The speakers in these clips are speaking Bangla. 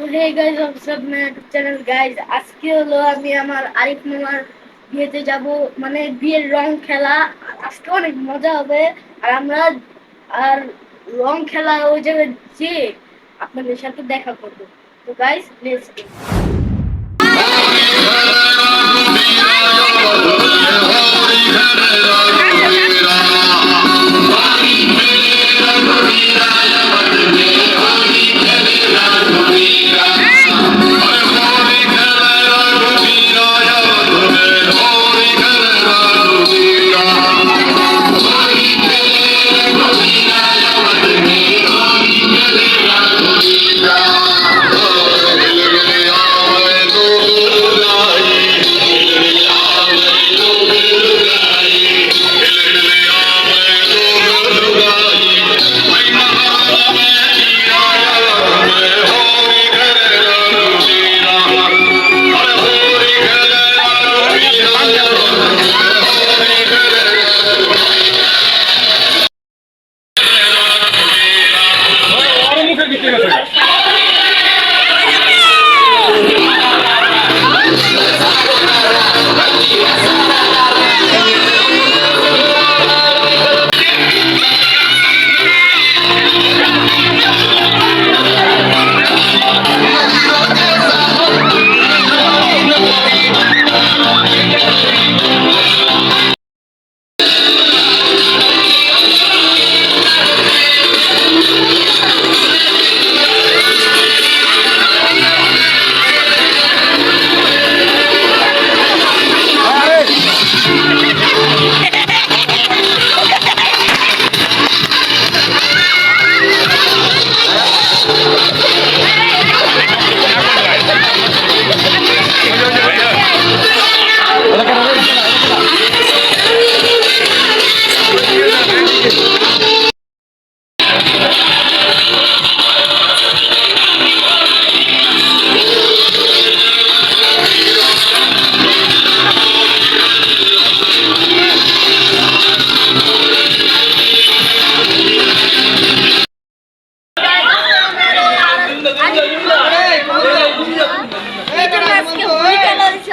তো hey guys what's up my YouTube channel guys, আজকে হলো আমি আমার আরিফ মামার বিয়েতে যাব, মানে বিয়ের রং খেলা। আজকে অনেক মজা হবে। আর আমরা আর রং খেলা ওই জায়গায় যে আপনাদের সাথে দেখা করবো। তো গাইস লেটস গো।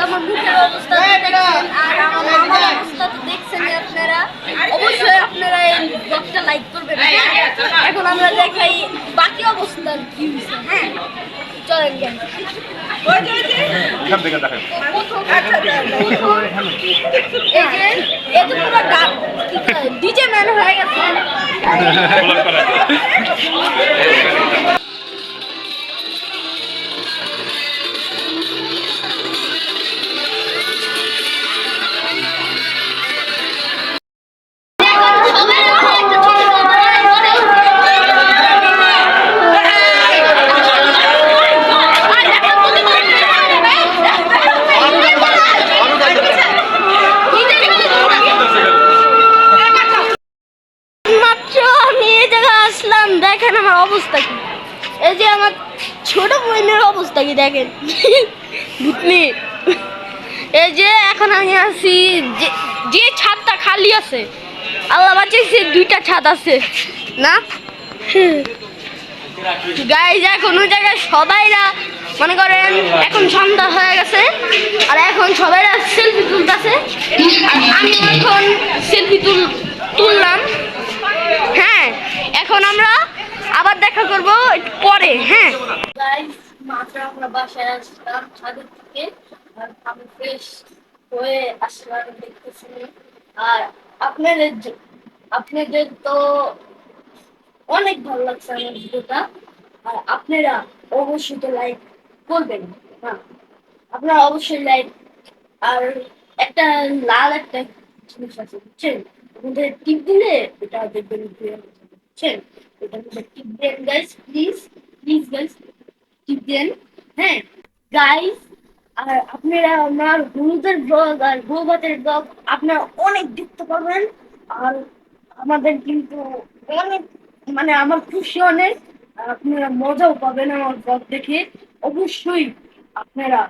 আমার মুখের অবস্থা দেখছেন, আর আমার মামার অবস্থা তো দেখছেন আপনারা। অবশ্যই আপনারা এই ব্লগটা লাইক করবেন। এখন আমরা দেখাই বাকি অবস্থা কি হয়েছে। হ্যাঁ চলেন জ্ঞান ডিজে ম্যান হয়ে গেছে। দেখেন আমার অবস্থা কি, এই যে আমার ছোট বোনের অবস্থা কি দেখেন। ভুতনি এই যে এখন আমি আছি যে ছাদটা খালি আছে, আল্লাহ বাঁচিয়েছে দুইটা ছাদ আছে না গাইজ। এখন ওই জায়গায় সবাইরা মনে করেন এখন সন্ধ্যা হয়ে গেছে, আর এখন সবাইরা সেলফি তুলতেছে, আর আমি এখন সেলফি তুললাম। হ্যাঁ এখন আমরা আবার দেখা করবো পরে। হ্যাঁ গাইস, মাত্র আমরা বাসায় আসলাম ছাদের থেকে, আর আমি ফ্রেশ হয়ে আসলাম দেখতেছি। আর আপনাদের আপনাদের তো অনেক ভালো লাগছে আমার ভিডিওটা, আর আপনারা অবশ্যই তো লাইক করবেন। হ্যাঁ আপনারা অবশ্যই লাইক, আর একটা লাল একটা জিনিস আছে বুঝছেন, আমাদের টিপ দিলে এটা দেখবেন বুঝছেন, এটা টিপ দেন গাইস, প্লিজ প্লিজ গাইস টিপ দেন। হ্যাঁ গাইস, আর আপনারা আমার হলুদের ব্লগ আর বৌভাতের ব্লগ আপনারা অনেক দেখতে পারবেন। আর আমাদের কিন্তু অনেক, মানে আমার খুশি অনেক, আর আপনারা মজাও পাবেন আমার ব্লগ দেখে। অবশ্যই আপনারা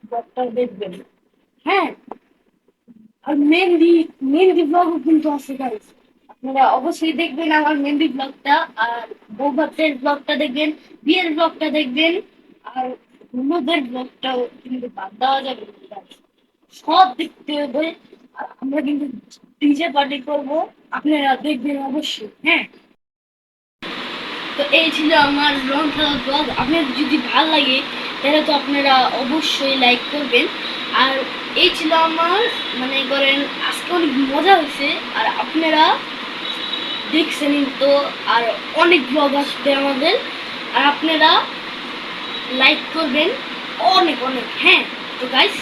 ব্লগটা দেখবেন। হ্যাঁ আর মেহেন্দি মেহেন্দি ব্লগও কিন্তু আছে গাইস, আপনারা অবশ্যই দেখবেন আমার মেহেন্দি ব্লগটা, আর বৌভাতের ব্লগটা দেখবেন, বিয়ের ব্লগটা দেখবেন। আর অন্যদের ব্লগটাও কিন্তু বাদ দেওয়া যাবে না guys। সব দেখতে হবে। আর আমরা কিন্তু ডিজে পার্টি করবো, আপনারা দেখবেন অবশ্যই, হ্যাঁ। তো এই ছিল আমার রং খেলার ব্লগ। আপনাদের যদি ভালো লাগে তাহলে তো আপনারা অবশ্যই লাইক করবেন। আর এই ছিল আমার মানে করেন আজকে অনেক মজা হয়েছে। আর আপনারা দেখছেনই তো, আর অনেক ব্লগ আসবে আমাদের। আর আপনারা লাইক করবেন অনেক অনেক, হ্যাঁ। তো গাইস